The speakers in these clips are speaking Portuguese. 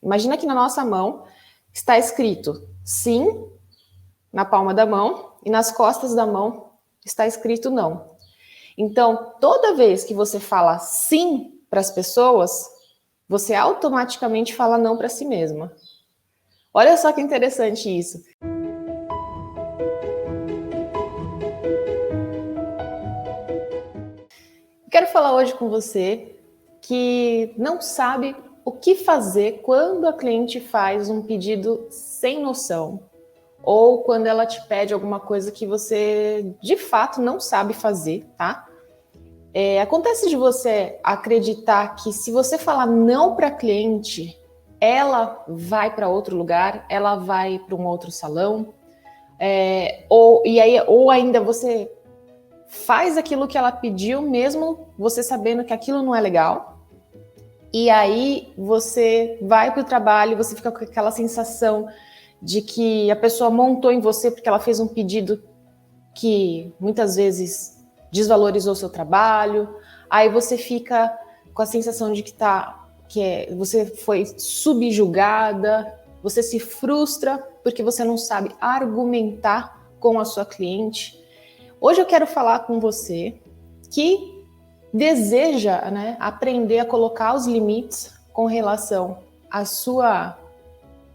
Imagina que na nossa mão está escrito sim na palma da mão e nas costas da mão está escrito não. Então, toda vez que você fala sim para as pessoas, você automaticamente fala não para si mesma. Olha só que interessante isso. Quero falar hoje com você que não sabe o que fazer quando a cliente faz um pedido sem noção ou quando ela te pede alguma coisa que você de fato não sabe fazer, tá? Acontece de você acreditar que se você falar não para a cliente, ela vai para outro lugar, ela vai para um outro salão, ou ainda você faz aquilo que ela pediu, mesmo você sabendo que aquilo não é legal. E aí você vai para o trabalho, você fica com aquela sensação de que a pessoa montou em você porque ela fez um pedido que muitas vezes desvalorizou seu trabalho. Aí você fica com a sensação de que você foi subjugada, você se frustra porque você não sabe argumentar com a sua cliente. Hoje eu quero falar com você que deseja, né, aprender a colocar os limites com relação a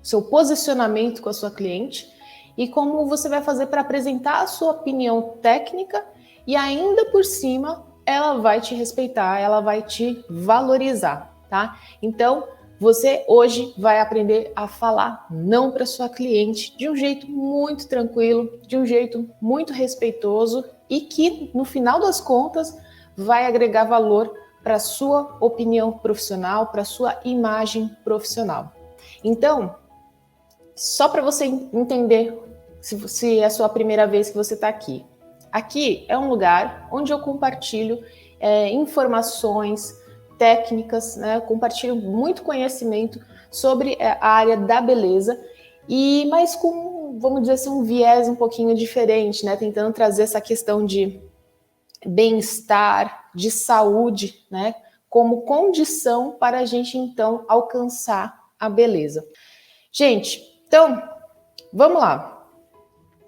seu posicionamento com a sua cliente e como você vai fazer para apresentar a sua opinião técnica e ainda por cima ela vai te respeitar, ela vai te valorizar, tá? Então, você hoje vai aprender a falar não para sua cliente de um jeito muito tranquilo, de um jeito muito respeitoso e que, no final das contas, vai agregar valor para a sua opinião profissional, para a sua imagem profissional. Então, só para você entender se é a sua primeira vez que você está aqui. Aqui é um lugar onde eu compartilho informações, técnicas, né? Eu compartilho muito conhecimento sobre a área da beleza, mas com, vamos dizer assim, um viés um pouquinho diferente, né? Tentando trazer essa questão de bem-estar, de saúde, né? Como condição para a gente, então, alcançar a beleza. Gente, então, vamos lá.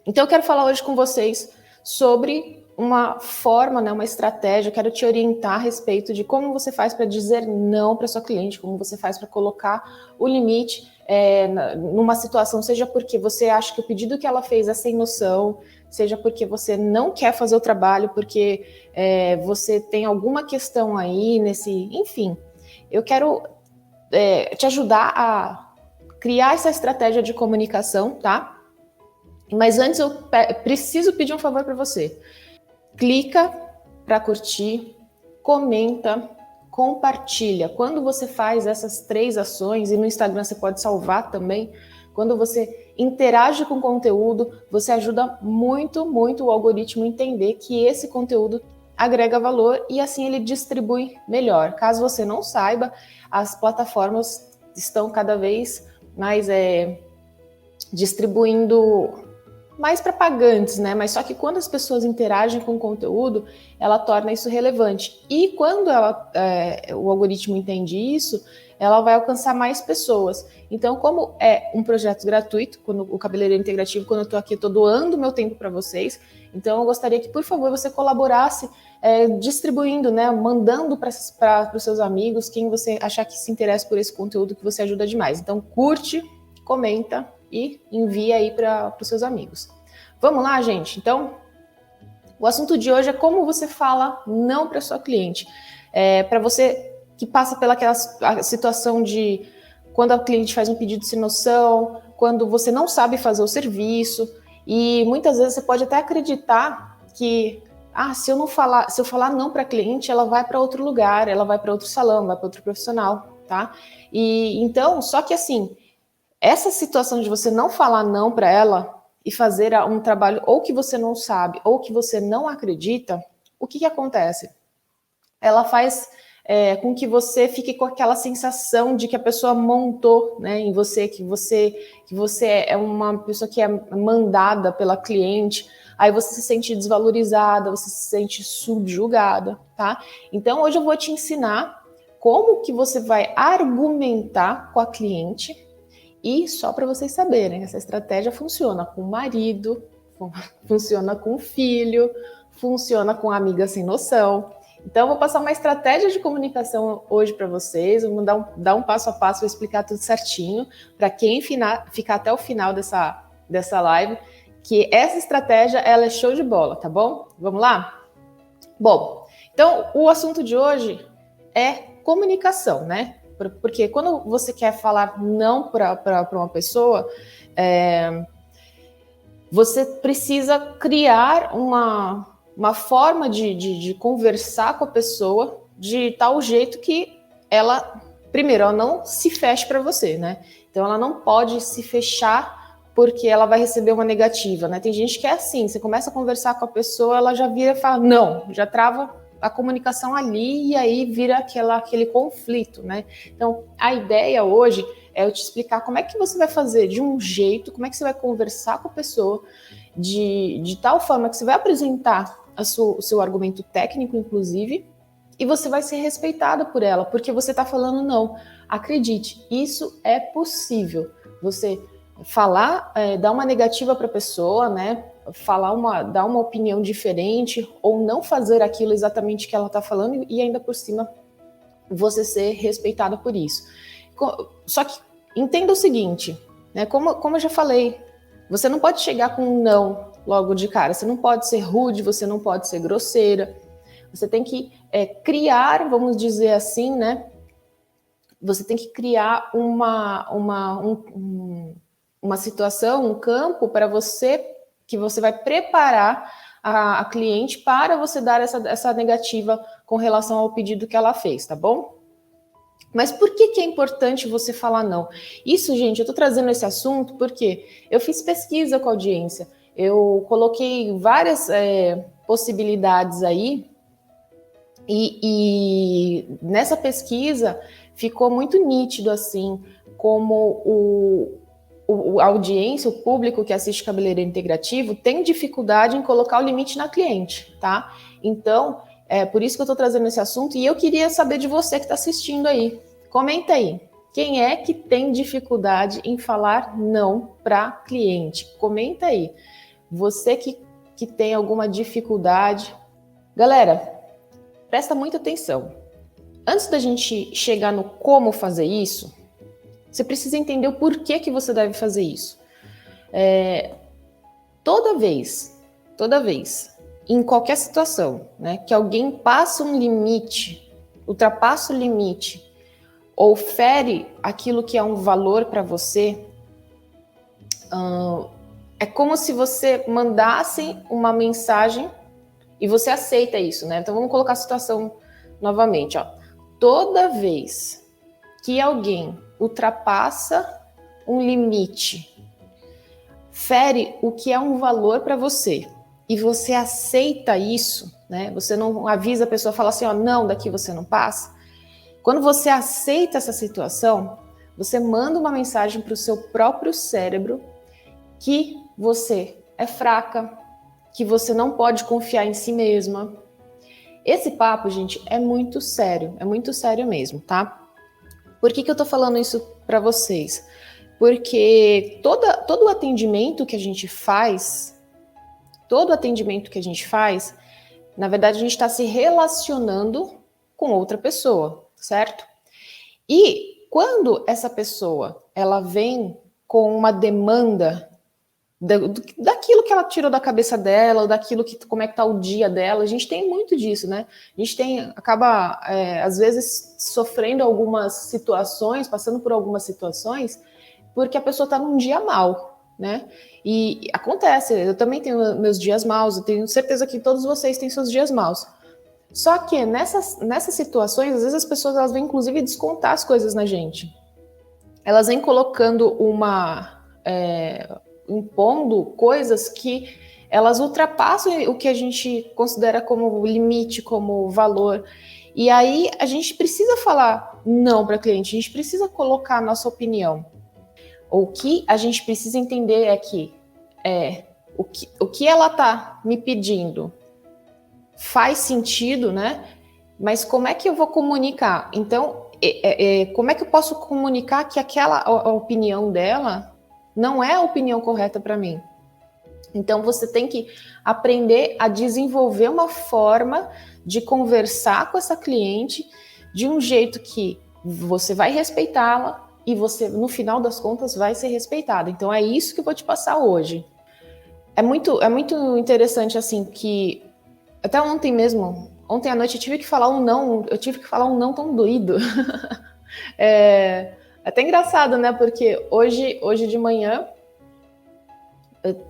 Então, eu quero falar hoje com vocês sobre uma forma, né, uma estratégia. Eu quero te orientar a respeito de como você faz para dizer não para sua cliente, como você faz para colocar o limite numa situação, seja porque você acha que o pedido que ela fez é sem noção, seja porque você não quer fazer o trabalho, porque você tem alguma questão aí enfim. Eu quero te ajudar a criar essa estratégia de comunicação, tá? Mas antes eu preciso pedir um favor para você. Clica para curtir, comenta, compartilha. Quando você faz essas 3 ações, e no Instagram você pode salvar também, quando você interage com o conteúdo, você ajuda muito, muito o algoritmo a entender que esse conteúdo agrega valor e assim ele distribui melhor. Caso você não saiba, as plataformas estão cada vez mais distribuindo mais para pagantes, né? Mas só que quando as pessoas interagem com o conteúdo, ela torna isso relevante. E quando o algoritmo entende isso, ela vai alcançar mais pessoas. Então, como é um projeto gratuito, quando o Cabeleireiro Integrativo, quando eu estou aqui, eu estou doando meu tempo para vocês. Então, eu gostaria que, por favor, você colaborasse distribuindo, né? Mandando para os seus amigos, quem você achar que se interessa por esse conteúdo, que você ajuda demais. Então, curte, comenta e envia aí para os seus amigos. Vamos lá, gente? Então, o assunto de hoje é como você fala não para sua cliente. Para você que passa pelaquela situação de quando a cliente faz um pedido sem noção, quando você não sabe fazer o serviço, e muitas vezes você pode até acreditar que se eu falar não para a cliente, ela vai para outro lugar, ela vai para outro salão, vai para outro profissional, tá? E então, só que assim, essa situação de você não falar não para ela e fazer um trabalho ou que você não sabe ou que você não acredita, o que acontece? Ela faz com que você fique com aquela sensação de que a pessoa montou, né, em você, que você é uma pessoa que é mandada pela cliente, aí você se sente desvalorizada, você se sente subjugada, tá? Então hoje eu vou te ensinar como que você vai argumentar com a cliente. E só para vocês saberem, essa estratégia funciona com o marido, funciona com o filho, funciona com a amiga sem noção. Então, eu vou passar uma estratégia de comunicação hoje para vocês, vou dar um passo a passo, vou explicar tudo certinho, para quem ficar até o final dessa live, que essa estratégia, ela é show de bola, tá bom? Vamos lá? Bom, então, o assunto de hoje é comunicação, né? Porque quando você quer falar não para uma pessoa, você precisa criar uma forma de conversar com a pessoa de tal jeito que ela, primeiro, ela não se feche para você, né? Então, ela não pode se fechar porque ela vai receber uma negativa, né? Tem gente que é assim, você começa a conversar com a pessoa, ela já vira e fala, não, já trava a comunicação ali e aí vira aquele conflito, né? Então, a ideia hoje é eu te explicar como é que você vai fazer de um jeito, como é que você vai conversar com a pessoa de tal forma que você vai apresentar o seu argumento técnico, inclusive, e você vai ser respeitado por ela, porque você está falando não. Acredite, isso é possível. Você falar, dar uma negativa para a pessoa, né? Dar uma opinião diferente ou não fazer aquilo exatamente que ela está falando e ainda por cima você ser respeitado por isso. Só que entenda o seguinte, né? Como eu já falei, você não pode chegar com um não logo de cara, você não pode ser rude, você não pode ser grosseira, você tem que criar, vamos dizer assim, né? Você tem que criar uma situação, um campo para você, que você vai preparar a cliente para você dar essa negativa com relação ao pedido que ela fez, tá bom? Mas por que é importante você falar não? Isso, gente, eu tô trazendo esse assunto porque eu fiz pesquisa com a audiência, eu coloquei várias possibilidades aí e nessa pesquisa ficou muito nítido, assim, como a audiência, o público que assiste cabeleireiro integrativo tem dificuldade em colocar o limite na cliente, tá? Então, é por isso que eu estou trazendo esse assunto e eu queria saber de você que está assistindo aí. Comenta aí. Quem é que tem dificuldade em falar não para cliente? Comenta aí. Você que tem alguma dificuldade. Galera, presta muita atenção. Antes da gente chegar no como fazer isso, você precisa entender o porquê que você deve fazer isso. Toda vez, em qualquer situação, né, que alguém passa um limite, ultrapassa o limite, ou fere aquilo que é um valor para você, é como se você mandasse uma mensagem e você aceita isso, né? Então vamos colocar a situação novamente, ó. Toda vez que alguém ultrapassa um limite, fere o que é um valor para você, e você aceita isso, né? Você não avisa a pessoa, fala assim, ó, não, daqui você não passa. Quando você aceita essa situação, você manda uma mensagem para o seu próprio cérebro que você é fraca, que você não pode confiar em si mesma. Esse papo, gente, é muito sério mesmo, tá? Por que eu tô falando isso para vocês? Porque todo atendimento que a gente faz, na verdade a gente está se relacionando com outra pessoa, certo? E quando essa pessoa, ela vem com uma demanda daquilo que ela tirou da cabeça dela, daquilo que, como é que tá o dia dela, a gente tem muito disso, né? A gente acaba, às vezes, sofrendo algumas situações, passando por algumas situações, porque a pessoa tá num dia mal, né? E acontece, eu também tenho meus dias maus, eu tenho certeza que todos vocês têm seus dias maus. Só que nessas situações, às vezes as pessoas elas vêm, inclusive, descontar as coisas na gente. Elas vêm colocando impondo coisas que elas ultrapassam o que a gente considera como limite, como valor. E aí a gente precisa falar não para cliente, a gente precisa colocar a nossa opinião. O que a gente precisa entender é que o que ela está me pedindo faz sentido, né? Mas como é que eu vou comunicar? Então, como é que eu posso comunicar que aquela a opinião dela não é a opinião correta para mim? Então, você tem que aprender a desenvolver uma forma de conversar com essa cliente de um jeito que você vai respeitá-la e você, no final das contas, vai ser respeitada. Então, é isso que eu vou te passar hoje. É muito interessante, assim, que até ontem mesmo, ontem à noite eu tive que falar um não tão doído. É até engraçado, né? Porque hoje de manhã,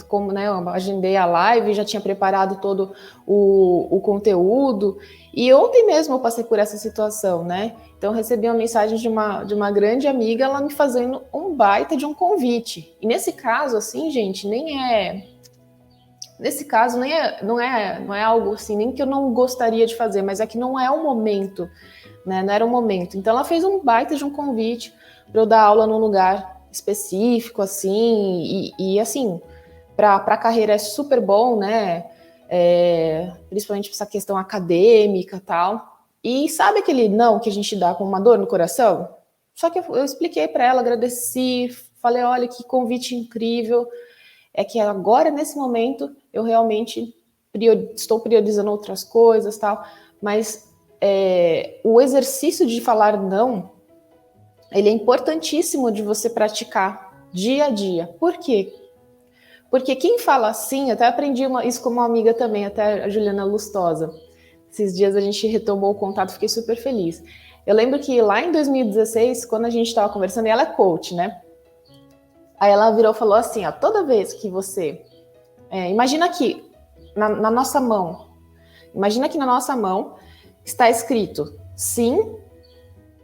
como, né, eu agendei a live, já tinha preparado todo o conteúdo, e ontem mesmo eu passei por essa situação, né? Então eu recebi uma mensagem de uma grande amiga, ela me fazendo um baita de um convite. E nesse caso, assim, gente, nesse caso, não é algo assim, nem que eu não gostaria de fazer, mas é que não é o momento, né? Não era o momento. Então ela fez um baita de um convite para eu dar aula num lugar específico, assim, e assim, para a carreira é super bom, né? Principalmente essa questão acadêmica e tal. E sabe aquele não que a gente dá com uma dor no coração? Só que eu expliquei para ela, agradeci, falei, olha que convite incrível, é que agora, nesse momento, eu realmente estou priorizando outras coisas, tal, mas o exercício de falar não, ele é importantíssimo de você praticar dia a dia. Por quê? Porque quem fala assim, até aprendi isso com uma amiga também, até a Juliana Lustosa. Esses dias a gente retomou o contato, fiquei super feliz. Eu lembro que lá em 2016, quando a gente estava conversando, e ela é coach, né? Aí ela virou e falou assim, ó, toda vez que você... imagina aqui, na nossa mão, imagina que na nossa mão está escrito sim,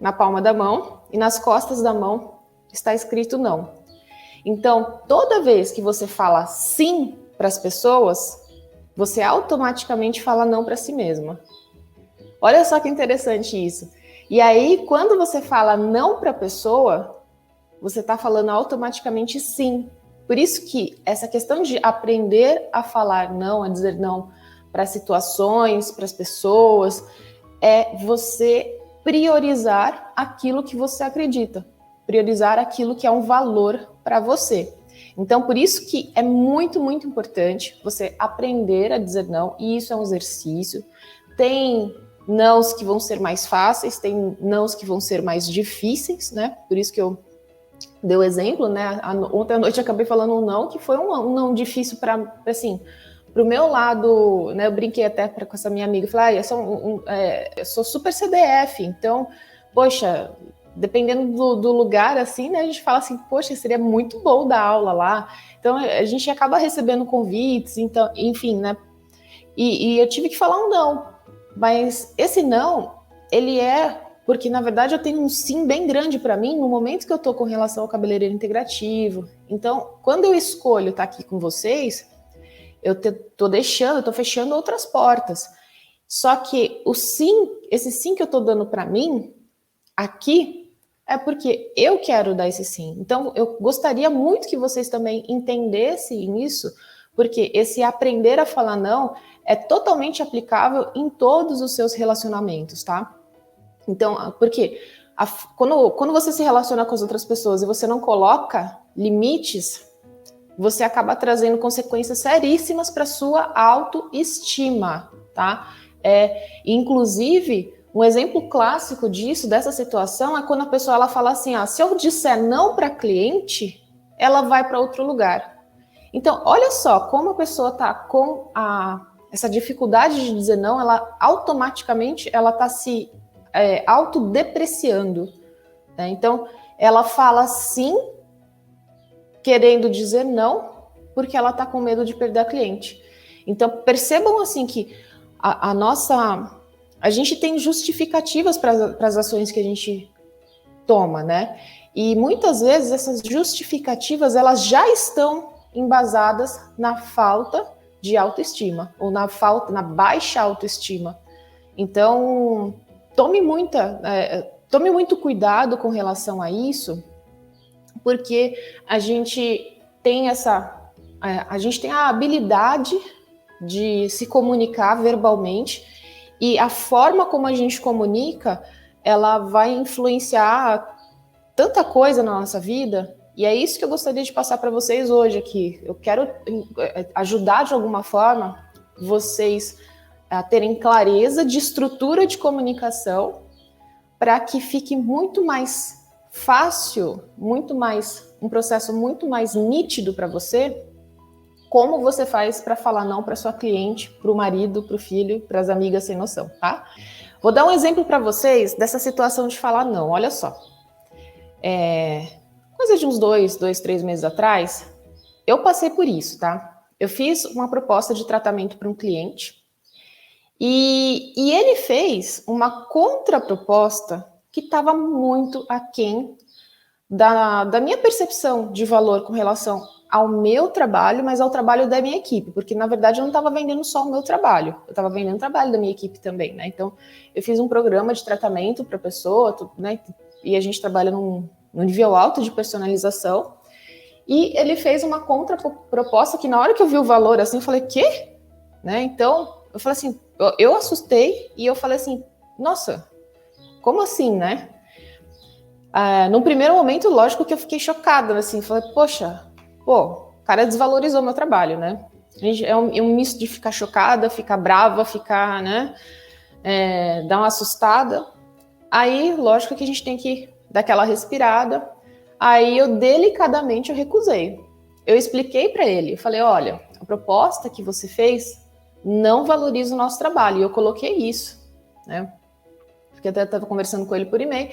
na palma da mão, e nas costas da mão está escrito não. Então, toda vez que você fala sim para as pessoas, você automaticamente fala não para si mesma. Olha só que interessante isso. E aí, quando você fala não para a pessoa, você está falando automaticamente sim. Por isso que essa questão de aprender a falar não, a dizer não para situações, para as pessoas, é você priorizar aquilo que você acredita, priorizar aquilo que é um valor para você. Então, por isso que é muito importante você aprender a dizer não, e isso é um exercício. Tem nãos que vão ser mais fáceis, tem nãos que vão ser mais difíceis, né? Por isso que eu dei o exemplo, né? Ontem à noite eu acabei falando um não, que foi um não difícil para, assim, pro meu lado, né? Eu brinquei até com essa minha amiga, falei, eu sou super CDF, então, poxa, dependendo do lugar, assim, né? A gente fala assim, poxa, seria muito bom dar aula lá. Então, a gente acaba recebendo convites, então, enfim, né? E eu tive que falar um não. Mas esse não, ele porque, na verdade, eu tenho um sim bem grande para mim no momento que eu tô com relação ao cabeleireiro integrativo. Então, quando eu escolho estar aqui com vocês, eu tô fechando outras portas. Só que esse sim que eu tô dando para mim, aqui, é porque eu quero dar esse sim. Então, eu gostaria muito que vocês também entendessem isso, porque esse aprender a falar não é totalmente aplicável em todos os seus relacionamentos, tá? Então, porque quando você se relaciona com as outras pessoas e você não coloca limites, você acaba trazendo consequências seríssimas para sua autoestima, tá? Inclusive, um exemplo clássico disso, dessa situação, é quando a pessoa ela fala assim, se eu disser não para cliente, ela vai para outro lugar. Então, olha só como a pessoa está com essa dificuldade de dizer não, ela automaticamente ela está se autodepreciando. Né? Então, ela fala sim, querendo dizer não, porque ela está com medo de perder a cliente. Então, percebam assim que a gente tem justificativas para as ações que a gente toma, né? E muitas vezes essas justificativas elas já estão embasadas na falta de autoestima ou na baixa autoestima. Então, tome muito cuidado com relação a isso, porque a gente tem a habilidade de se comunicar verbalmente E a forma como a gente comunica, ela vai influenciar tanta coisa na nossa vida, e é isso que eu gostaria de passar para vocês hoje aqui. Eu quero ajudar de alguma forma vocês a terem clareza de estrutura de comunicação para que fique muito mais fácil, um processo muito mais nítido para você, como você faz para falar não para sua cliente, para o marido, para o filho, para as amigas sem noção, tá? Vou dar um exemplo para vocês dessa situação de falar não. Olha só. Coisa de uns 3 meses atrás, eu passei por isso, tá? Eu fiz uma proposta de tratamento para um cliente e ele fez uma contraproposta que estava muito aquém da minha percepção de valor com relação ao meu trabalho, mas ao trabalho da minha equipe, porque na verdade eu não estava vendendo só o meu trabalho, eu estava vendendo o trabalho da minha equipe também, né? Então eu fiz um programa de tratamento para a pessoa, né? E a gente trabalha num nível alto de personalização, e ele fez uma contraproposta que na hora que eu vi o valor assim, eu falei, quê? Né? Então eu falei assim, eu assustei e eu falei assim, nossa, como assim, né? No primeiro momento, lógico que eu fiquei chocada, assim, falei, poxa, o cara desvalorizou meu trabalho, né? É um misto de ficar chocada, ficar brava, ficar, né, dar uma assustada. Aí, lógico que a gente tem que dar aquela respirada. Aí eu delicadamente recusei. Eu expliquei para ele, eu falei, olha, a proposta que você fez não valoriza o nosso trabalho. E eu coloquei isso, né? Porque até estava conversando com ele por e-mail.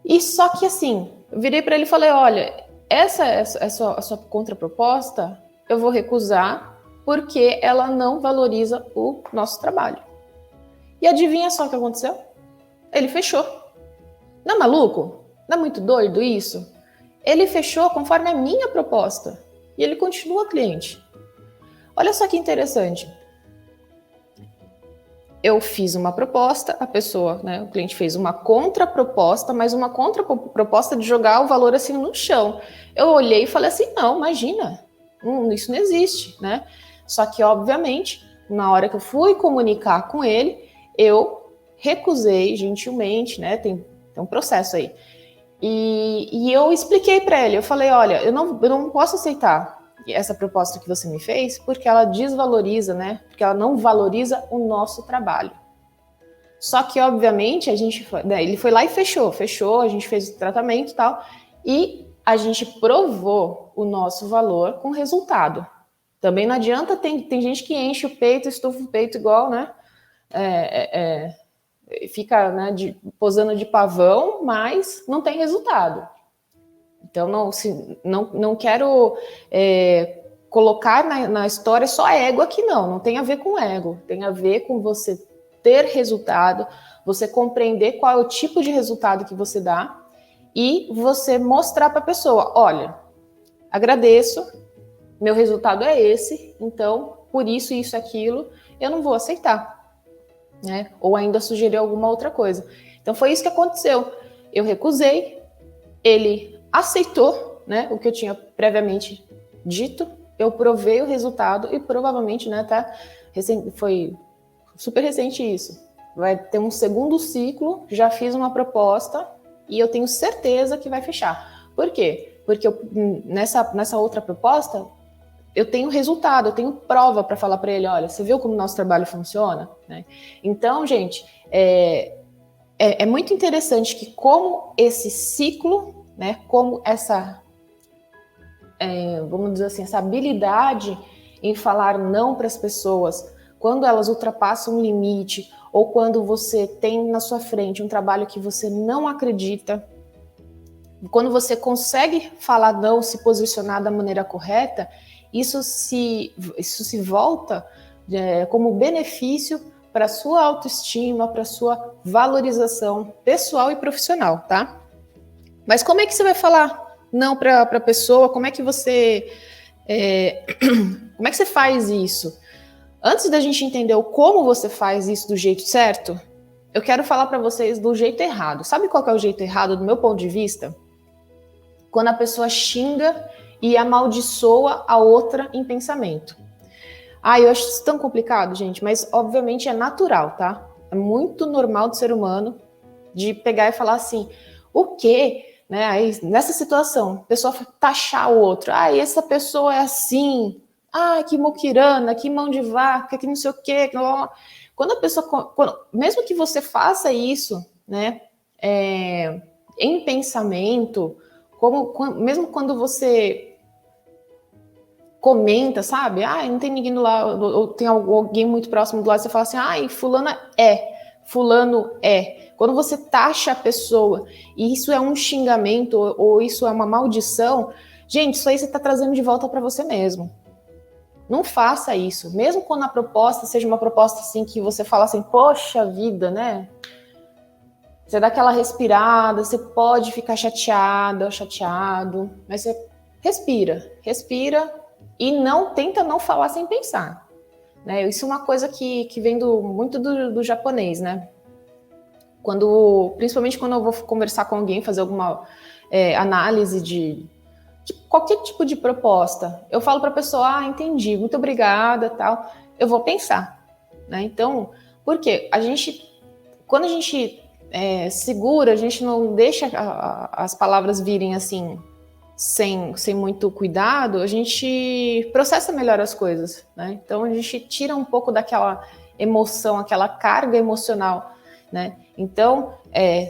E só que assim, eu virei para ele e falei, olha, a sua contraproposta eu vou recusar porque ela não valoriza o nosso trabalho. E adivinha só o que aconteceu? Ele fechou. Não é maluco? Não é muito doido isso? Ele fechou conforme a minha proposta. E ele continua cliente. Olha só que interessante. Eu fiz uma proposta, a pessoa, né, o cliente fez uma contraproposta, mas uma contraproposta de jogar o valor assim no chão. Eu olhei e falei assim, não, imagina, isso não existe, né? Só que, obviamente, na hora que eu fui comunicar com ele, eu recusei gentilmente, né? Tem um processo aí. E eu expliquei para ele, eu falei, olha, eu não posso aceitar essa proposta que você me fez, porque ela desvaloriza, né? Porque ela não valoriza o nosso trabalho. Só que, obviamente, ele foi lá e fechou, a gente fez o tratamento e tal, e a gente provou o nosso valor com resultado. Também não adianta, tem gente que enche o peito, estufa o peito igual, né? Fica, né, posando de pavão, mas não tem resultado. Então, não quero colocar na história só ego aqui, não tem a ver com ego, tem a ver com você ter resultado, você compreender qual é o tipo de resultado que você dá e você mostrar para a pessoa, olha, agradeço, meu resultado é esse, então, por isso, aquilo, eu não vou aceitar, né? Ou ainda sugerir alguma outra coisa. Então, foi isso que aconteceu. Eu recusei, ele aceitou, né, o que eu tinha previamente dito, eu provei o resultado e provavelmente, né, foi super recente isso. Vai ter um segundo ciclo, já fiz uma proposta e eu tenho certeza que vai fechar. Por quê? Porque nessa outra proposta, eu tenho resultado, eu tenho prova para falar para ele, olha, você viu como o nosso trabalho funciona? Né? Então, gente, é muito interessante que como esse ciclo, né, como essa, vamos dizer assim, essa habilidade em falar não para as pessoas, quando elas ultrapassam um limite, ou quando você tem na sua frente um trabalho que você não acredita, quando você consegue falar não, se posicionar da maneira correta, isso se volta como benefício para a sua autoestima, para a sua valorização pessoal e profissional, tá? Mas como é que você vai falar não para a pessoa? Como é que você faz isso? Antes da gente entender como você faz isso do jeito certo, eu quero falar para vocês do jeito errado. Sabe qual que é o jeito errado do meu ponto de vista? Quando a pessoa xinga e amaldiçoa a outra em pensamento. Eu acho isso tão complicado, gente, mas obviamente é natural, tá? É muito normal do ser humano de pegar e falar assim, o quê? Né? Aí, nessa situação, a pessoa taxar o outro. Ah, essa pessoa é assim. Ah, que muquirana, que mão de vaca, que não sei o quê. Quando a pessoa... mesmo que você faça isso, né? Em pensamento, mesmo quando você comenta, sabe? Ah, não tem ninguém do lado, ou tem alguém muito próximo do lado, você fala assim, ai, fulano é. Quando você taxa a pessoa, e isso é um xingamento, ou isso é uma maldição, gente, isso aí você está trazendo de volta para você mesmo. Não faça isso. Mesmo quando a proposta seja uma proposta assim, que você fala assim, poxa vida, né? Você dá aquela respirada, você pode ficar chateada ou chateado, mas você respira e tenta não falar sem pensar. Né? Isso é uma coisa que vem muito do japonês, né? Principalmente quando eu vou conversar com alguém, fazer alguma análise de qualquer tipo de proposta, eu falo para a pessoa, entendi, muito obrigada, tal. Eu vou pensar, né? Então, por quê? Quando a gente segura, a gente não deixa as palavras virem assim, sem muito cuidado, a gente processa melhor as coisas, né? Então, a gente tira um pouco daquela emoção, aquela carga emocional, né? Então,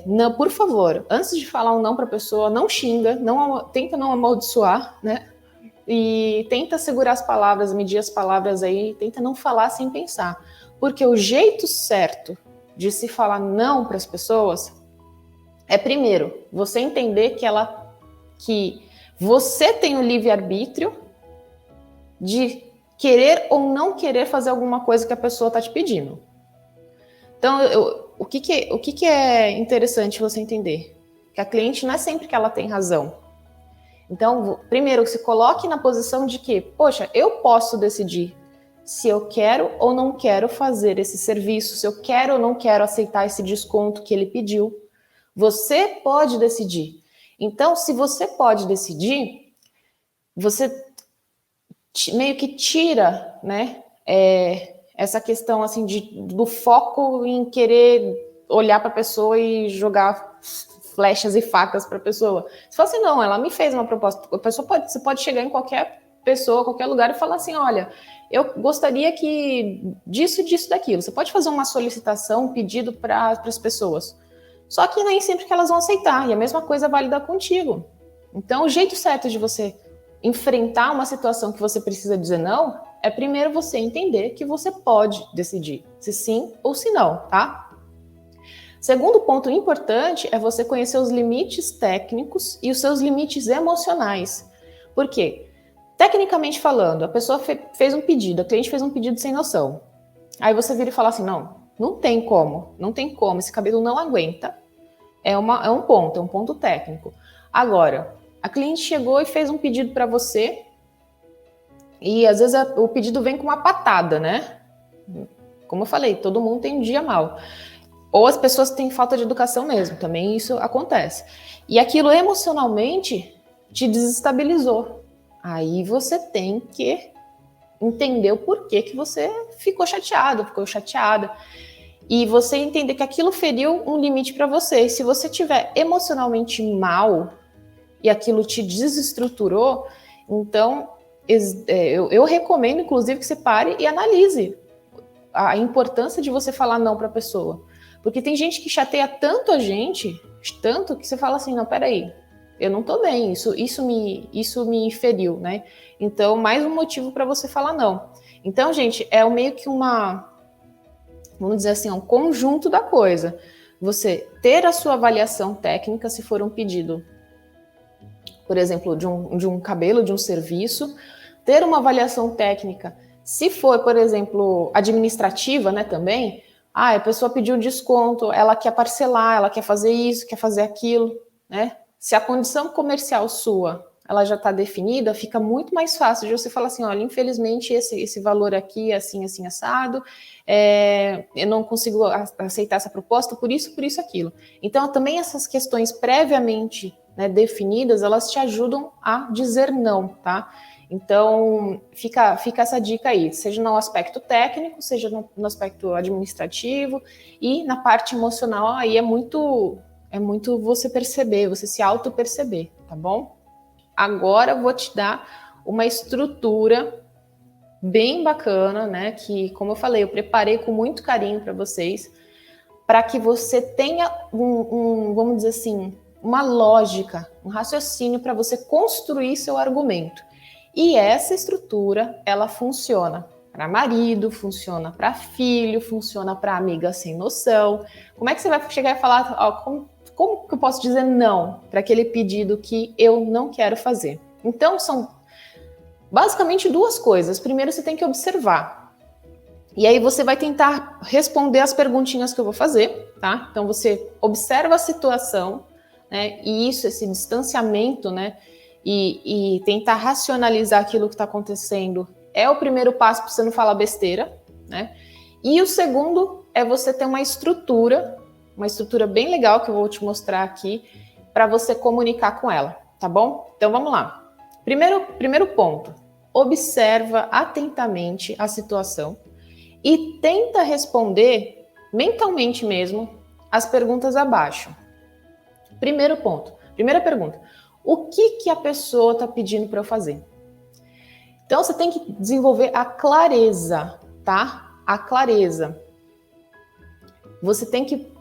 não, por favor, antes de falar um não para a pessoa, não xinga, tenta não amaldiçoar, né? E tenta segurar as palavras, medir as palavras aí, tenta não falar sem pensar. Porque o jeito certo de se falar não para as pessoas é, primeiro, você entender que você tem o livre-arbítrio de querer ou não querer fazer alguma coisa que a pessoa está te pedindo. Então, o que é interessante você entender? Que a cliente não é sempre que ela tem razão. Então, primeiro, se coloque na posição de que, poxa, eu posso decidir se eu quero ou não quero fazer esse serviço, se eu quero ou não quero aceitar esse desconto que ele pediu. Você pode decidir. Então, se você pode decidir, você meio que tira, né, essa questão assim do foco em querer olhar para a pessoa e jogar flechas e facas para a pessoa. Se fosse assim, não, ela me fez uma proposta. Você pode chegar em qualquer pessoa, qualquer lugar e falar assim, olha, eu gostaria que disso, daquilo. Você pode fazer uma solicitação, um pedido para as pessoas. Só que nem sempre que elas vão aceitar. E a mesma coisa é válida contigo. Então, o jeito certo de você enfrentar uma situação que você precisa dizer não é primeiro você entender que você pode decidir se sim ou se não, tá? Segundo ponto importante é você conhecer os limites técnicos e os seus limites emocionais. Por quê? Tecnicamente falando, a pessoa fez um pedido, a cliente fez um pedido sem noção. Aí você vira e fala assim, não tem como, esse cabelo não aguenta. É um ponto técnico. Agora, a cliente chegou e fez um pedido para você e às vezes o pedido vem com uma patada, né? Como eu falei, todo mundo tem um dia mal. Ou as pessoas têm falta de educação mesmo, também isso acontece. E aquilo emocionalmente te desestabilizou. Aí você tem que entender o porquê que você ficou chateada. E você entender que aquilo feriu um limite para você. E se você estiver emocionalmente mal e aquilo te desestruturou, então eu recomendo, inclusive, que você pare e analise a importância de você falar não para a pessoa. Porque tem gente que chateia tanto a gente, tanto que você fala assim, não, peraí, eu não tô bem, isso me feriu, né? Então, mais um motivo para você falar não. Então, gente, é meio que vamos dizer assim, um conjunto da coisa. Você ter a sua avaliação técnica, se for um pedido, por exemplo, de um cabelo, de um serviço, ter uma avaliação técnica, se for, por exemplo, administrativa, né, também, a pessoa pediu desconto, ela quer parcelar, ela quer fazer isso, quer fazer aquilo, né? Se a condição comercial sua, ela já está definida, fica muito mais fácil de você falar assim, olha, infelizmente esse valor aqui é assim, assim, assado, eu não consigo aceitar essa proposta por isso, aquilo. Então, também essas questões previamente né, definidas, elas te ajudam a dizer não, tá? Então, fica essa dica aí, seja no aspecto técnico, seja no aspecto administrativo e na parte emocional, aí é muito você perceber, você se auto-perceber, tá bom? Agora eu vou te dar uma estrutura bem bacana, né? Que, como eu falei, eu preparei com muito carinho para vocês, para que você tenha vamos dizer assim, uma lógica, um raciocínio para você construir seu argumento. E essa estrutura, ela funciona para marido, funciona para filho, funciona para amiga sem noção. Como é que você vai chegar e falar, ó, como que eu posso dizer não para aquele pedido que eu não quero fazer? Então, são basicamente duas coisas. Primeiro, você tem que observar. E aí você vai tentar responder as perguntinhas que eu vou fazer, tá? Então, você observa a situação, né? E isso, esse distanciamento, né? E tentar racionalizar aquilo que está acontecendo é o primeiro passo para você não falar besteira, né? E o segundo é você ter uma estrutura bem legal que eu vou te mostrar aqui para você comunicar com ela, tá bom? Então vamos lá. Primeiro ponto, observa atentamente a situação e tenta responder mentalmente mesmo as perguntas abaixo. Primeiro ponto, primeira pergunta. O que a pessoa está pedindo para eu fazer? Então, você tem que desenvolver a clareza, tá? A clareza. Você tem que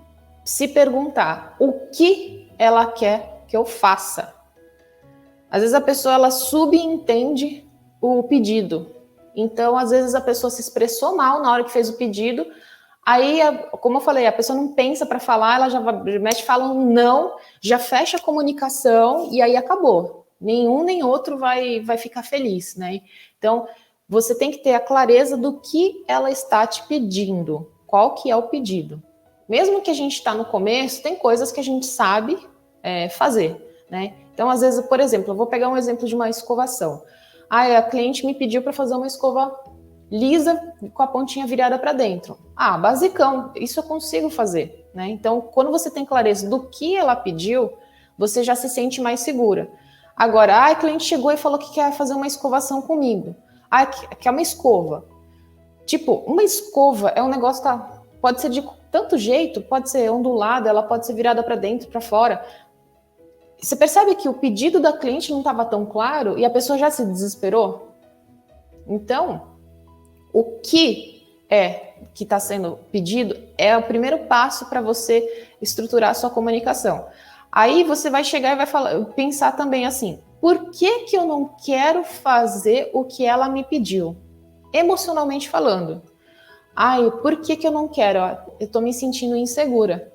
se perguntar o que ela quer que eu faça. Às vezes a pessoa, ela subentende o pedido. Então, às vezes a pessoa se expressou mal na hora que fez o pedido. Aí, como eu falei, a pessoa não pensa para falar, ela já mexe, fala um não, já fecha a comunicação e aí acabou. Nenhum nem outro vai ficar feliz, né? Então, você tem que ter a clareza do que ela está te pedindo, qual que é o pedido. Mesmo que a gente está no começo, tem coisas que a gente sabe fazer, né? Então, às vezes, por exemplo, eu vou pegar um exemplo de uma escovação. A cliente me pediu para fazer uma escova lisa com a pontinha virada para dentro. Basicão, isso eu consigo fazer, né? Então, quando você tem clareza do que ela pediu, você já se sente mais segura. Agora, a cliente chegou e falou que quer fazer uma escovação comigo. Quer uma escova. Tipo, uma escova é um negócio que pode ser de tanto jeito, pode ser ondulada, ela pode ser virada para dentro, para fora. Você percebe que o pedido da cliente não estava tão claro e a pessoa já se desesperou? Então, o que está sendo pedido é o primeiro passo para você estruturar a sua comunicação. Aí você vai chegar e vai pensar também assim, por que eu não quero fazer o que ela me pediu? Emocionalmente falando. Por que eu não quero? Eu estou me sentindo insegura.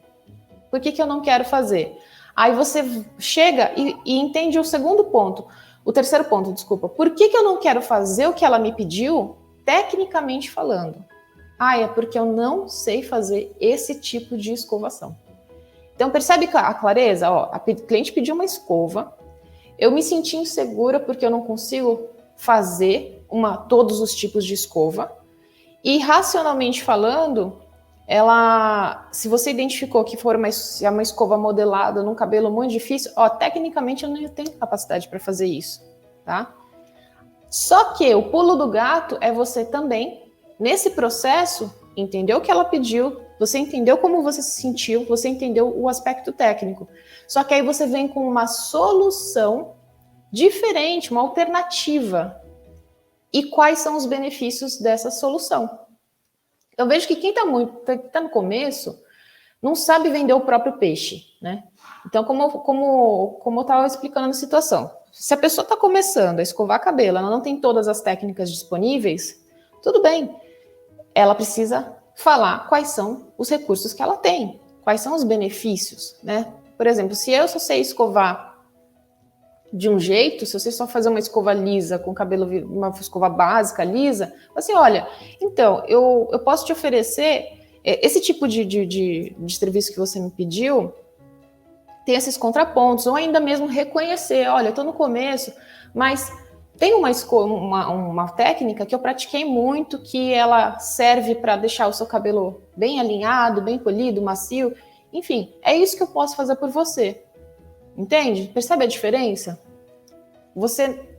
Por que eu não quero fazer? Aí você chega e entende o segundo ponto. O terceiro ponto, desculpa. Por que eu não quero fazer o que ela me pediu, tecnicamente falando? É porque eu não sei fazer esse tipo de escovação. Então, percebe a clareza? A cliente pediu uma escova, eu me senti insegura porque eu não consigo fazer todos os tipos de escova, e racionalmente falando, se você identificou que for uma escova modelada num cabelo muito difícil, tecnicamente eu não tenho capacidade para fazer isso, tá? Só que o pulo do gato é você também, nesse processo, entender o que ela pediu, você entendeu como você se sentiu, você entendeu o aspecto técnico. Só que aí você vem com uma solução diferente, uma alternativa. E quais são os benefícios dessa solução? Eu vejo que quem está no começo não sabe vender o próprio peixe, né? Então, como eu estava explicando a situação, se a pessoa está começando a escovar cabelo, ela não tem todas as técnicas disponíveis, tudo bem. Ela precisa falar quais são os recursos que ela tem, quais são os benefícios, né? Por exemplo, se eu só sei escovar de um jeito, se você só fazer uma escova lisa com cabelo, uma escova básica lisa, assim, olha, então, eu posso te oferecer esse tipo de serviço que você me pediu, tem esses contrapontos, ou ainda mesmo reconhecer, olha, eu estou no começo, mas tem uma técnica que eu pratiquei muito, que ela serve para deixar o seu cabelo bem alinhado, bem polido, macio, enfim, é isso que eu posso fazer por você. Entende? Percebe a diferença?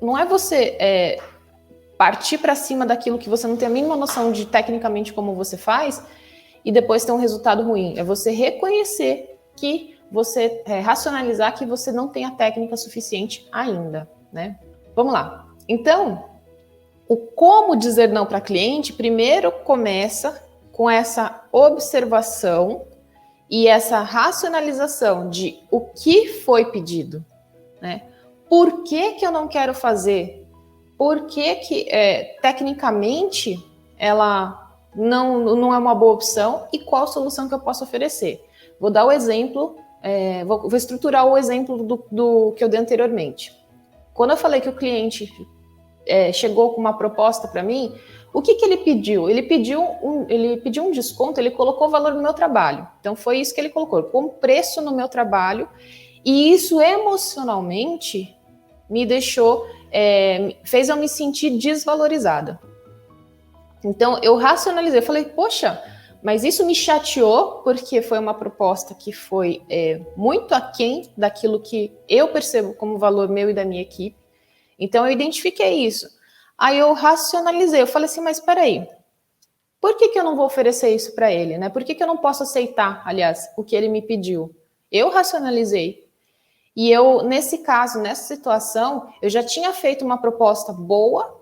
Não é você partir para cima daquilo que você não tem a mínima noção de tecnicamente como você faz e depois ter um resultado ruim. É você reconhecer que você racionalizar que você não tem a técnica suficiente ainda, né? Vamos lá. Então, o como dizer não para cliente primeiro começa com essa observação e essa racionalização de o que foi pedido, né? Por que eu não quero fazer? Por que tecnicamente ela não é uma boa opção e qual solução que eu posso oferecer? Vou dar o exemplo, vou estruturar o exemplo do que eu dei anteriormente. Quando eu falei que o cliente chegou com uma proposta para mim, o que ele pediu? Ele pediu um desconto, ele colocou o valor no meu trabalho. Então foi isso que ele colocou, com preço no meu trabalho, e isso emocionalmente me deixou, fez eu me sentir desvalorizada. Então eu racionalizei, falei, poxa, mas isso me chateou porque foi uma proposta que foi muito aquém daquilo que eu percebo como valor meu e da minha equipe. Então eu identifiquei isso. Aí eu racionalizei, eu falei assim, mas espera aí, por que eu não vou oferecer isso para ele, né? Por que eu não posso aceitar, aliás, o que ele me pediu? Eu racionalizei. E eu, nesse caso, nessa situação, eu já tinha feito uma proposta boa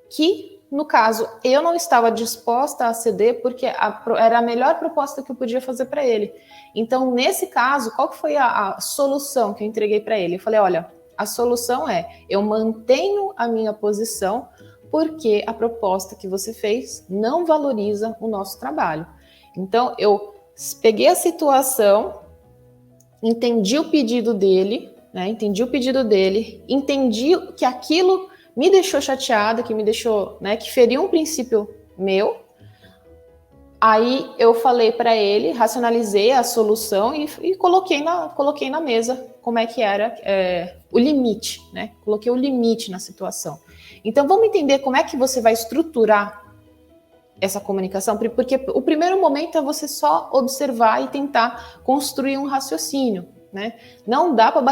que, no caso, eu não estava disposta a ceder porque era a melhor proposta que eu podia fazer para ele. Então, nesse caso, qual que foi a solução que eu entreguei para ele? Eu falei, olha, a solução eu mantenho a minha posição porque a proposta que você fez não valoriza o nosso trabalho. Então, eu peguei a situação, entendi o pedido dele, né? Entendi que aquilo me deixou chateada, que me deixou, né, que feriu um princípio meu. Aí eu falei para ele, racionalizei a solução e coloquei na mesa como é que era o limite, né? Coloquei o limite na situação. Então vamos entender como é que você vai estruturar essa comunicação, porque o primeiro momento é você só observar e tentar construir um raciocínio, né? Não dá para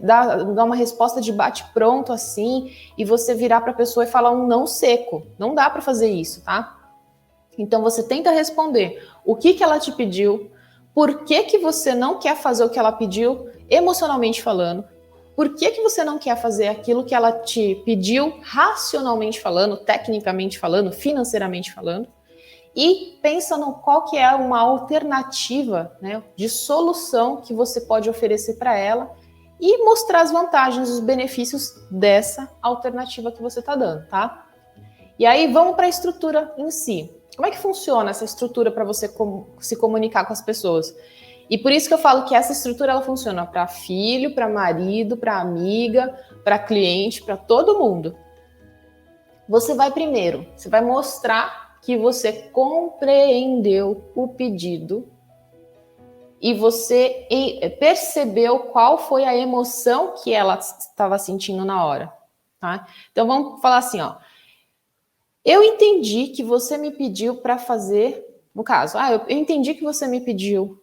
dar uma resposta de bate-pronto assim e você virar para a pessoa e falar um não seco. Não dá para fazer isso, tá? Então você tenta responder o que ela te pediu, por que você não quer fazer o que ela pediu, emocionalmente falando, por que você não quer fazer aquilo que ela te pediu, racionalmente falando, tecnicamente falando, financeiramente falando, e pensa no qual que é uma alternativa, né, de solução que você pode oferecer para ela e mostrar as vantagens, os benefícios dessa alternativa que você está dando, tá? E aí vamos para a estrutura em si. Como é que funciona essa estrutura para você se comunicar com as pessoas? E por isso que eu falo que essa estrutura ela funciona para filho, para marido, para amiga, para cliente, para todo mundo. Você vai mostrar que você compreendeu o pedido e você percebeu qual foi a emoção que ela estava sentindo na hora, tá? Então vamos falar assim, ó. Eu entendi que você me pediu para fazer, no caso, eu entendi que você me pediu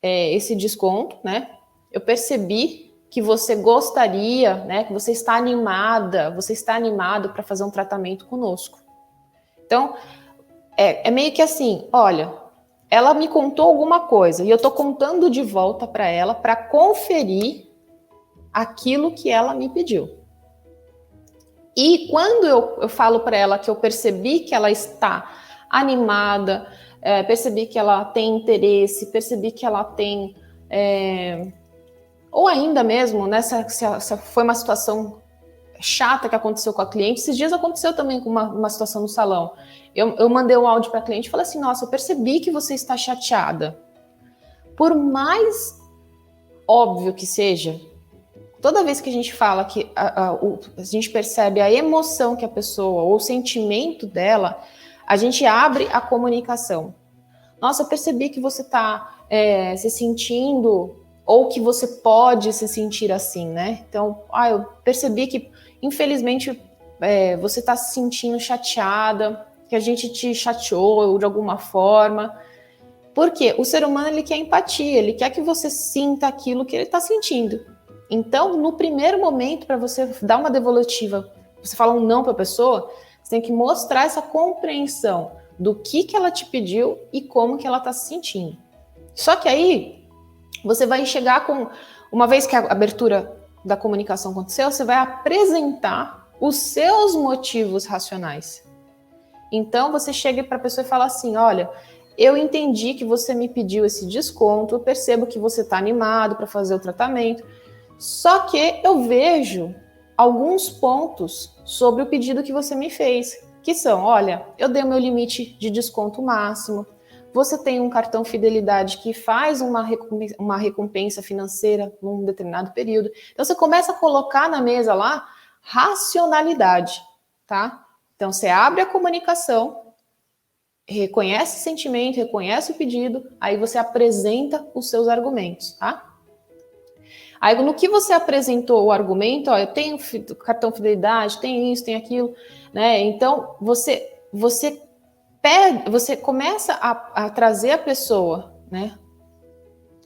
esse desconto, né? Eu percebi que você gostaria, né? Que você está animado para fazer um tratamento conosco. Então, é meio que assim, olha, ela me contou alguma coisa e eu estou contando de volta para ela para conferir aquilo que ela me pediu. E quando eu falo para ela que eu percebi que ela está animada, percebi que ela tem interesse, percebi que ela tem... ou ainda mesmo, né, se foi uma situação chata que aconteceu com a cliente, esses dias aconteceu também com uma situação no salão. Eu mandei um áudio para a cliente e falei assim, nossa, eu percebi que você está chateada. Por mais óbvio que seja, toda vez que a gente fala que a gente percebe a emoção que a pessoa, ou o sentimento dela, a gente abre a comunicação. Nossa, eu percebi que você está se sentindo, ou que você pode se sentir assim, né? Então, eu percebi que, infelizmente, você está se sentindo chateada, que a gente te chateou de alguma forma. Porque o ser humano, ele quer empatia, ele quer que você sinta aquilo que ele está sentindo. Então, no primeiro momento, para você dar uma devolutiva, você fala um não para a pessoa, você tem que mostrar essa compreensão do que ela te pediu e como que ela está se sentindo. Só que aí, você vai chegar com... Uma vez que a abertura da comunicação aconteceu, você vai apresentar os seus motivos racionais. Então, você chega para a pessoa e fala assim, olha, eu entendi que você me pediu esse desconto, eu percebo que você está animado para fazer o tratamento, só que eu vejo alguns pontos sobre o pedido que você me fez, que são, olha, eu dei o meu limite de desconto máximo, você tem um cartão fidelidade que faz uma recompensa financeira num determinado período. Então, você começa a colocar na mesa lá racionalidade, tá? Então, você abre a comunicação, reconhece o sentimento, reconhece o pedido, aí você apresenta os seus argumentos, tá? Aí, no que você apresentou o argumento, ó, eu tenho cartão fidelidade, tem isso, tem aquilo, né? Então, você começa a trazer a pessoa, né?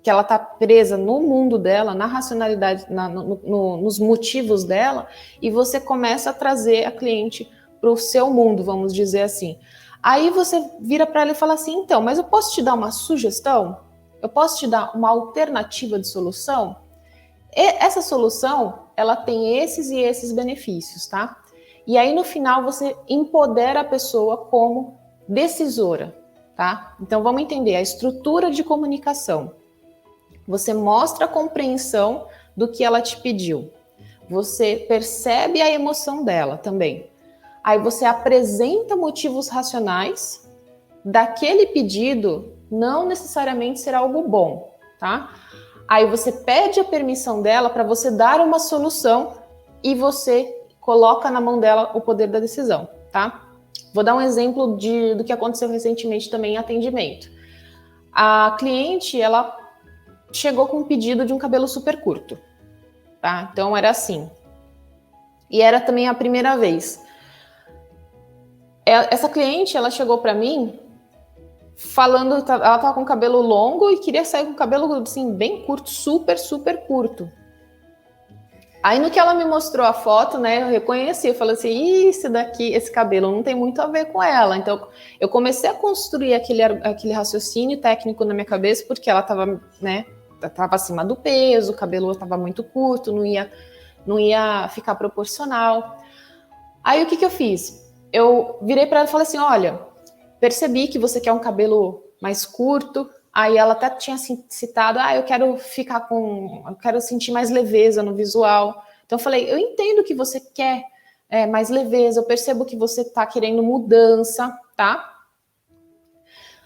Que ela está presa no mundo dela, na racionalidade, nos motivos dela, e você começa a trazer a cliente para o seu mundo, vamos dizer assim. Aí você vira para ela e fala assim, então, mas eu posso te dar uma sugestão? Eu posso te dar uma alternativa de solução? E essa solução, ela tem esses e esses benefícios, tá? E aí, no final, você empodera a pessoa como decisora, tá? Então, vamos entender a estrutura de comunicação. Você mostra a compreensão do que ela te pediu. Você percebe a emoção dela também. Aí você apresenta motivos racionais daquele pedido não necessariamente ser algo bom, tá? Aí você pede a permissão dela para você dar uma solução e você coloca na mão dela o poder da decisão, tá? Vou dar um exemplo do que aconteceu recentemente também em atendimento. A cliente, ela chegou com um pedido de um cabelo super curto, tá? Então era assim. E era também a primeira vez. Essa cliente, ela chegou para mim falando, ela tava com o cabelo longo e queria sair com o cabelo assim bem curto, super, super curto. Aí no que ela me mostrou a foto, né, eu reconheci, eu falei assim, esse cabelo não tem muito a ver com ela. Então eu comecei a construir aquele raciocínio técnico na minha cabeça, porque ela tava, né, tava acima do peso, o cabelo tava muito curto, não ia ficar proporcional. Aí o que eu fiz? Eu virei para ela e falei assim, olha, percebi que você quer um cabelo mais curto. Aí ela até tinha citado, eu quero sentir mais leveza no visual. Então eu falei, eu entendo que você quer mais leveza, eu percebo que você está querendo mudança, tá?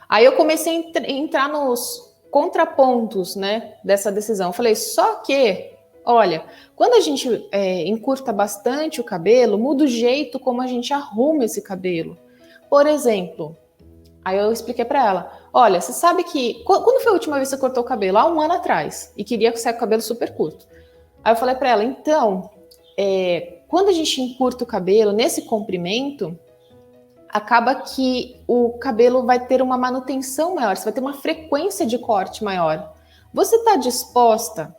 Aí eu comecei a entrar nos contrapontos, né, dessa decisão. Eu falei, só que, olha, quando a gente encurta bastante o cabelo, muda o jeito como a gente arruma esse cabelo. Por exemplo, aí eu expliquei para ela, olha, você sabe que... Quando foi a última vez que você cortou o cabelo? Há um ano atrás. E queria sair com o cabelo super curto. Aí eu falei para ela, então, quando a gente encurta o cabelo, nesse comprimento, acaba que o cabelo vai ter uma manutenção maior, você vai ter uma frequência de corte maior. Você está disposta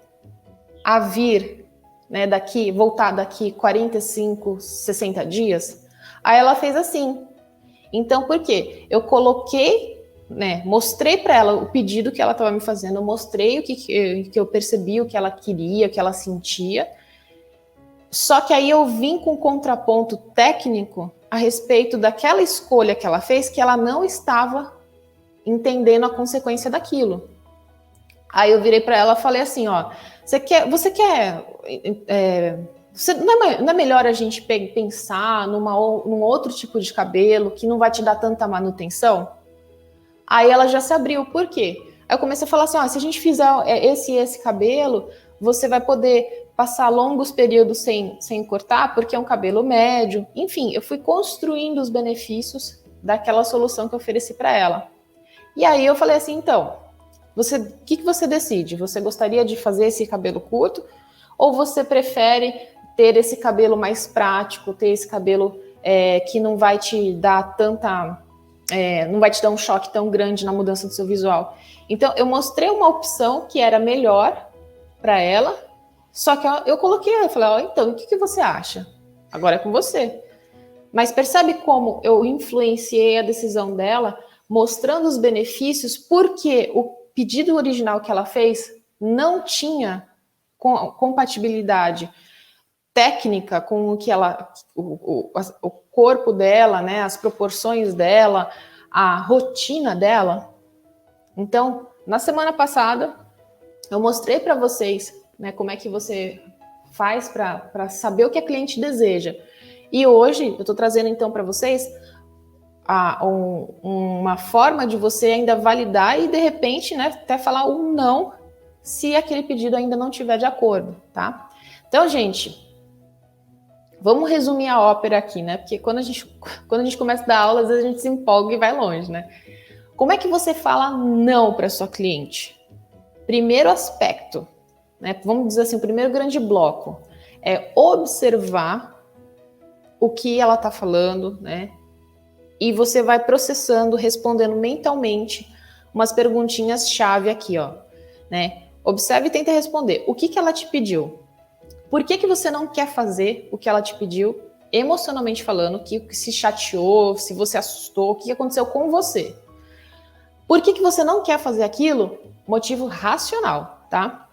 a vir, né, voltar daqui 45, 60 dias? Aí ela fez assim. Então, por quê? Eu coloquei, né, mostrei para ela o pedido que ela estava me fazendo, eu mostrei o que eu percebi, o que ela queria, o que ela sentia. Só que aí eu vim com um contraponto técnico a respeito daquela escolha que ela fez, que ela não estava entendendo a consequência daquilo. Aí eu virei para ela e falei assim, ó, não é melhor a gente pensar num outro tipo de cabelo que não vai te dar tanta manutenção? Aí ela já se abriu, por quê? Aí eu comecei a falar assim, ó, se a gente fizer esse cabelo, você vai poder passar longos períodos sem cortar, porque é um cabelo médio. Enfim, eu fui construindo os benefícios daquela solução que eu ofereci para ela. E aí eu falei assim, então, o que você decide? Você gostaria de fazer esse cabelo curto? Ou você prefere ter esse cabelo mais prático, ter esse cabelo que não vai te dar não vai te dar um choque tão grande na mudança do seu visual. Então, eu mostrei uma opção que era melhor para ela, só que eu coloquei, eu falei, então, o que você acha? Agora é com você. Mas percebe como eu influenciei a decisão dela, mostrando os benefícios, porque o pedido original que ela fez não tinha compatibilidade técnica com o que ela, o corpo dela, né, as proporções dela, a rotina dela. Então, na semana passada, eu mostrei para vocês, né, como é que você faz para saber o que a cliente deseja. E hoje, eu estou trazendo então para vocês uma forma de você ainda validar e, de repente, né, até falar um não, se aquele pedido ainda não estiver de acordo, tá? Então, gente, vamos resumir a ópera aqui, né? Porque quando a gente começa a dar aula, às vezes a gente se empolga e vai longe, né? Como é que você fala não para sua cliente? Primeiro aspecto, né? Vamos dizer assim, o primeiro grande bloco é observar o que ela está falando, né? E você vai processando, respondendo mentalmente umas perguntinhas-chave aqui, ó, né? Observe e tenta responder. O que ela te pediu? Por que você não quer fazer o que ela te pediu, emocionalmente falando, que se chateou, se você assustou, o que aconteceu com você? Por que você não quer fazer aquilo? Motivo racional, tá?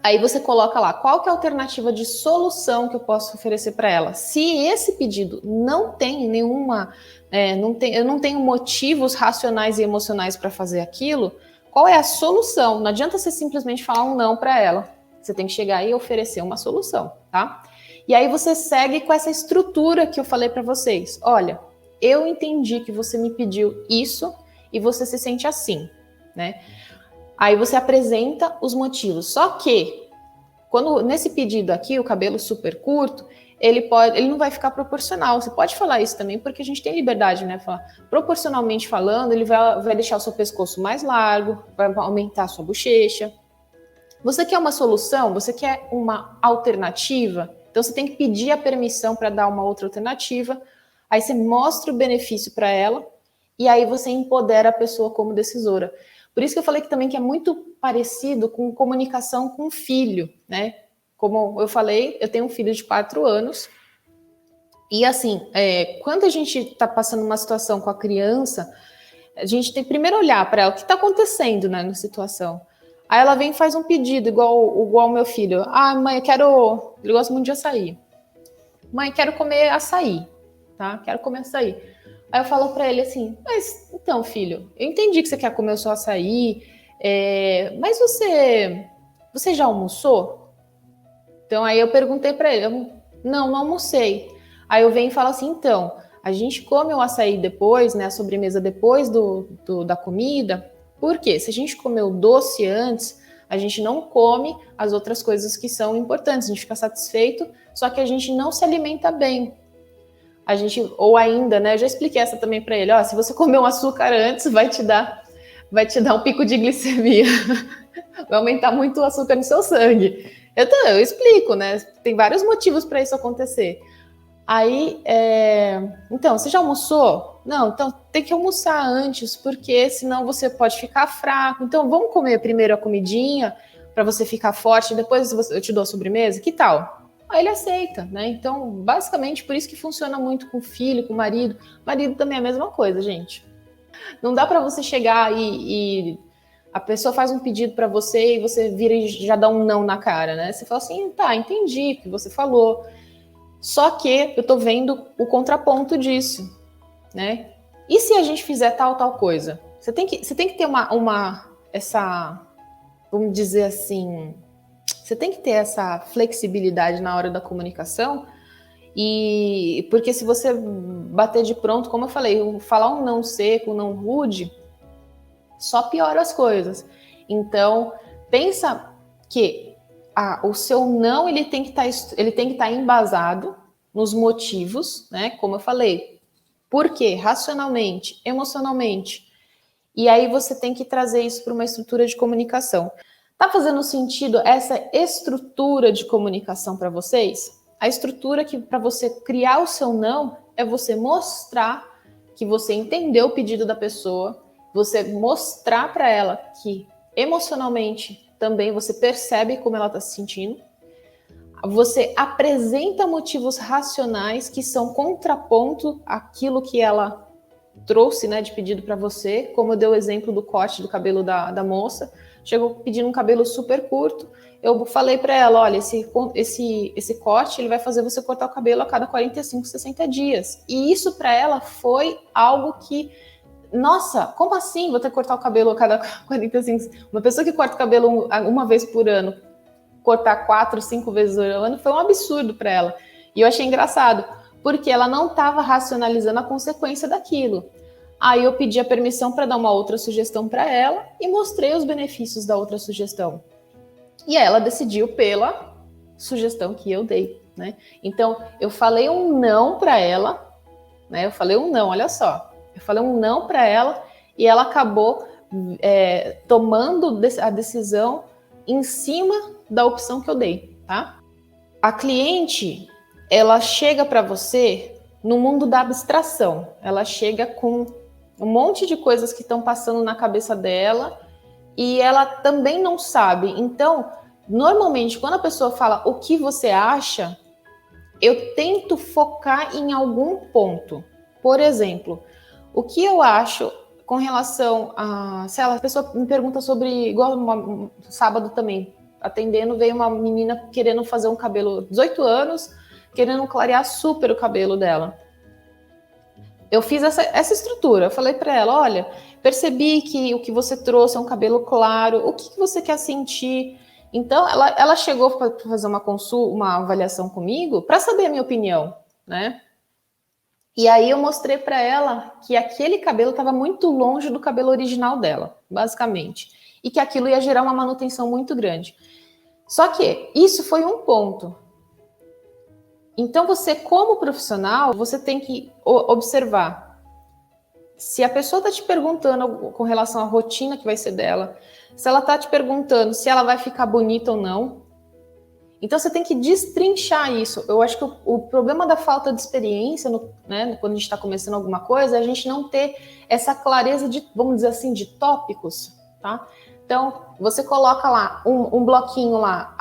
Aí você coloca lá, qual que é a alternativa de solução que eu posso oferecer para ela? Se esse pedido não tem nenhuma, eu não tenho motivos racionais e emocionais para fazer aquilo, qual é a solução? Não adianta você simplesmente falar um não para ela. Você tem que chegar e oferecer uma solução, tá? E aí você segue com essa estrutura que eu falei para vocês. Olha, eu entendi que você me pediu isso e você se sente assim, né? Aí você apresenta os motivos. Só que, quando nesse pedido aqui, o cabelo super curto, ele não vai ficar proporcional. Você pode falar isso também, porque a gente tem liberdade, né? Falar, proporcionalmente falando, ele vai deixar o seu pescoço mais largo, vai aumentar a sua bochecha. Você quer uma solução? Você quer uma alternativa? Então você tem que pedir a permissão para dar uma outra alternativa. Aí você mostra o benefício para ela e aí você empodera a pessoa como decisora. Por isso que eu falei que também que é muito parecido com comunicação com o filho, né? Como eu falei, eu tenho um filho de 4 anos e assim, quando a gente está passando uma situação com a criança, a gente tem que primeiro olhar para ela, o que está acontecendo, né, na situação. Aí ela vem e faz um pedido, igual o meu filho. Ah, mãe, ele gosta muito de açaí. Mãe, quero comer açaí, tá? Quero comer açaí. Aí eu falo para ele assim, mas então, filho, eu entendi que você quer comer o seu açaí, mas você já almoçou? Então aí eu perguntei para ele, não almocei. Aí eu venho e falo assim, então, a gente come o açaí depois, né, a sobremesa depois da comida. Por quê? Se a gente comer o doce antes, a gente não come as outras coisas que são importantes. A gente fica satisfeito, só que a gente não se alimenta bem. Ou ainda, né? Eu já expliquei essa também para ele. Ó, se você comer um açúcar antes, vai te dar um pico de glicemia. Vai aumentar muito o açúcar no seu sangue. Eu explico, né? Tem vários motivos para isso acontecer. Aí, então, você já almoçou? Não, então tem que almoçar antes, porque senão você pode ficar fraco. Então, vamos comer primeiro a comidinha para você ficar forte, depois eu te dou a sobremesa? Que tal? Aí ele aceita, né? Então, basicamente, por isso que funciona muito com o filho, com o marido. Marido também é a mesma coisa, gente. Não dá para você chegar e a pessoa faz um pedido para você e você vira e já dá um não na cara, né? Você fala assim, tá, entendi o que você falou. Só que eu tô vendo o contraponto disso, né? E se a gente fizer tal coisa? Você tem que ter vamos dizer assim, você tem que ter essa flexibilidade na hora da comunicação, e porque se você bater de pronto, como eu falei, falar um não seco, um não rude, só piora as coisas. Então, pensa que o seu não ele tem que estar embasado nos motivos, né? Como eu falei, por quê? Racionalmente, emocionalmente. E aí você tem que trazer isso para uma estrutura de comunicação. Tá fazendo sentido essa estrutura de comunicação para vocês? A estrutura que para você criar o seu não é você mostrar que você entendeu o pedido da pessoa, você mostrar para ela que emocionalmente também você percebe como ela está se sentindo, você apresenta motivos racionais que são contraponto àquilo que ela trouxe, né, de pedido para você, como eu dei o exemplo do corte do cabelo da moça, chegou pedindo um cabelo super curto, eu falei para ela, olha, esse corte ele vai fazer você cortar o cabelo a cada 45, 60 dias. E isso para ela foi algo que, nossa, como assim vou ter que cortar o cabelo a cada 45? Uma pessoa que corta o cabelo uma vez por ano, cortar 4, 5 vezes por ano, foi um absurdo para ela. E eu achei engraçado, porque ela não estava racionalizando a consequência daquilo. Aí eu pedi a permissão para dar uma outra sugestão para ela e mostrei os benefícios da outra sugestão. E ela decidiu pela sugestão que eu dei, né? Então, eu falei um não para ela, né? Eu falei um não, olha só. Eu falei um não para ela e ela acabou tomando a decisão em cima da opção que eu dei, tá? A cliente, ela chega para você no mundo da abstração. Ela chega com um monte de coisas que estão passando na cabeça dela e ela também não sabe. Então, normalmente, quando a pessoa fala o que você acha, eu tento focar em algum ponto. Por exemplo, o que eu acho com relação a... Se a pessoa me pergunta sobre... Igual sábado também, atendendo, veio uma menina querendo fazer um cabelo, 18 anos, querendo clarear super o cabelo dela. Eu fiz essa estrutura, eu falei para ela, olha, percebi que o que você trouxe é um cabelo claro, o que você quer sentir? Então, ela chegou para fazer uma consulta, uma avaliação comigo, para saber a minha opinião, né? E aí eu mostrei para ela que aquele cabelo estava muito longe do cabelo original dela, basicamente, e que aquilo ia gerar uma manutenção muito grande. Só que isso foi um ponto. Então, você, como profissional, você tem que observar se a pessoa está te perguntando com relação à rotina que vai ser dela, se ela está te perguntando se ela vai ficar bonita ou não. Então, você tem que destrinchar isso. Eu acho que o problema da falta de experiência, né, quando a gente está começando alguma coisa, é a gente não ter essa clareza de, vamos dizer assim, de tópicos, tá? Então, você coloca lá um bloquinho lá,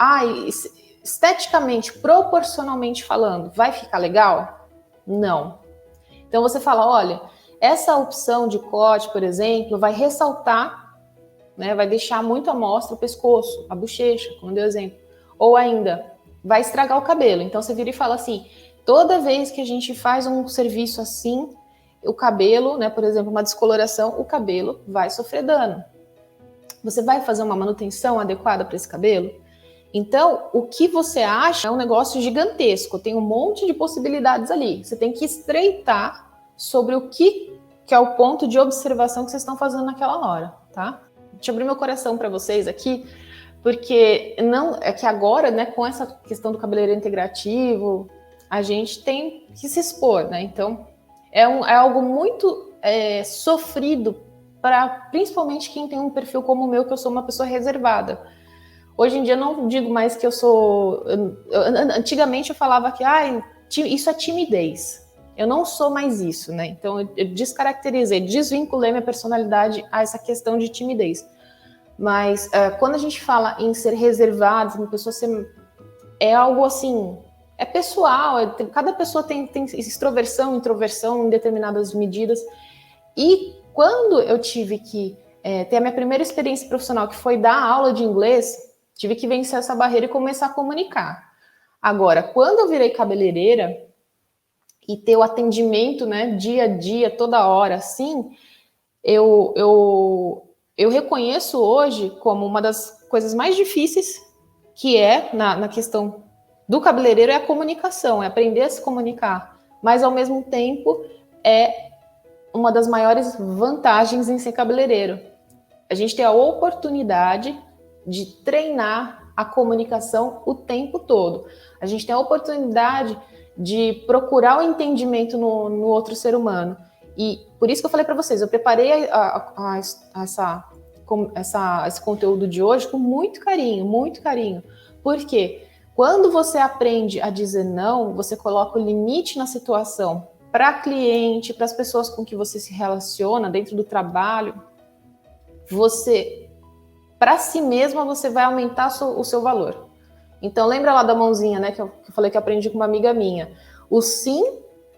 esteticamente, proporcionalmente falando, vai ficar legal? Não. Então você fala, olha, essa opção de corte, por exemplo, vai ressaltar, né, vai deixar muito à mostra o pescoço, a bochecha, como deu exemplo. Ou ainda, vai estragar o cabelo. Então você vira e fala assim, toda vez que a gente faz um serviço assim, o cabelo, né, por exemplo, uma descoloração, o cabelo vai sofrer dano. Você vai fazer uma manutenção adequada para esse cabelo? Então, o que você acha é um negócio gigantesco, tem um monte de possibilidades ali. Você tem que estreitar sobre o que é o ponto de observação que vocês estão fazendo naquela hora, tá? Deixa eu abrir meu coração para vocês aqui, porque não é que agora, né, com essa questão do cabeleireiro integrativo, a gente tem que se expor, né? Então, é algo muito sofrido para principalmente quem tem um perfil como o meu, que eu sou uma pessoa reservada. Hoje em dia eu não digo mais que eu sou... Antigamente eu falava que isso é timidez. Eu não sou mais isso, né? Então eu descaracterizei, desvinculei minha personalidade a essa questão de timidez. Mas quando a gente fala em ser reservado, uma pessoa ser... É algo assim... É pessoal, cada pessoa tem extroversão, introversão em determinadas medidas. E quando eu tive que ter a minha primeira experiência profissional, que foi dar aula de inglês, tive que vencer essa barreira e começar a comunicar. Agora, quando eu virei cabeleireira e ter o atendimento, né, dia a dia, toda hora, assim, eu reconheço hoje como uma das coisas mais difíceis que é na questão do cabeleireiro é a comunicação, é aprender a se comunicar. Mas, ao mesmo tempo, é uma das maiores vantagens em ser cabeleireiro. A gente tem a oportunidade de treinar a comunicação o tempo todo. A gente tem a oportunidade de procurar o entendimento no outro ser humano. E por isso que eu falei para vocês, eu preparei esse conteúdo de hoje com muito carinho, muito carinho. Porque quando você aprende a dizer não, você coloca o limite na situação. para cliente, para as pessoas com que você se relaciona dentro do trabalho, para si mesma, você vai aumentar o seu valor. Então, lembra lá da mãozinha, né, que eu falei que aprendi com uma amiga minha. O sim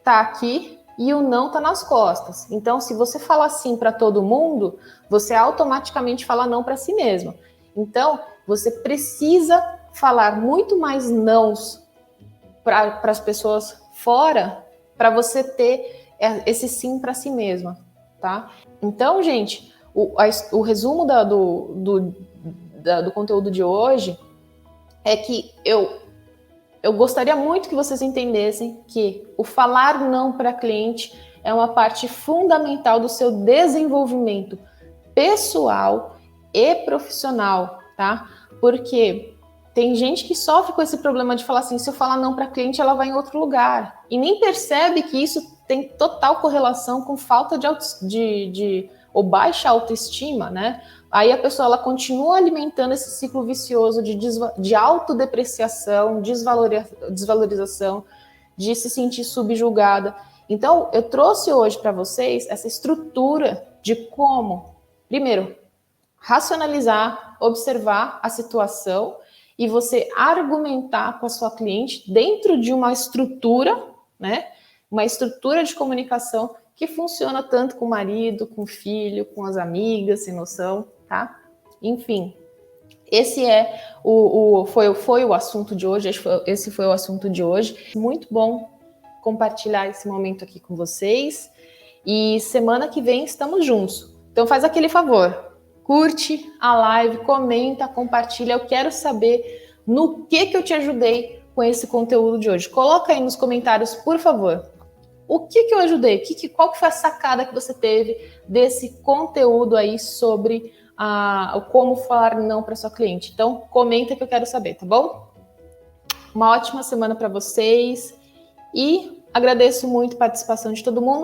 tá aqui e o não tá nas costas. Então, se você falar sim para todo mundo, você automaticamente fala não para si mesma. Então, você precisa falar muito mais nãos para as pessoas fora, para você ter esse sim para si mesma, tá? Então, gente, o resumo do conteúdo de hoje é que eu gostaria muito que vocês entendessem que o falar não para cliente é uma parte fundamental do seu desenvolvimento pessoal e profissional, tá? Porque tem gente que sofre com esse problema de falar assim, se eu falar não para cliente, ela vai em outro lugar. E nem percebe que isso tem total correlação com falta ou baixa autoestima, né? Aí a pessoa ela continua alimentando esse ciclo vicioso de autodepreciação, desvalorização, de se sentir subjugada. Então, eu trouxe hoje para vocês essa estrutura de como, primeiro, racionalizar, observar a situação e você argumentar com a sua cliente dentro de uma estrutura, né? Uma estrutura de comunicação que funciona tanto com o marido, com o filho, com as amigas, sem noção, tá? Enfim, esse foi o assunto de hoje, esse foi o assunto de hoje. Muito bom compartilhar esse momento aqui com vocês. E semana que vem estamos juntos. Então faz aquele favor, curte a live, comenta, compartilha. Eu quero saber no que eu te ajudei com esse conteúdo de hoje. Coloca aí nos comentários, por favor. O que eu ajudei? Qual que foi a sacada que você teve desse conteúdo aí sobre como falar não para sua cliente? Então, comenta que eu quero saber, tá bom? Uma ótima semana para vocês e agradeço muito a participação de todo mundo.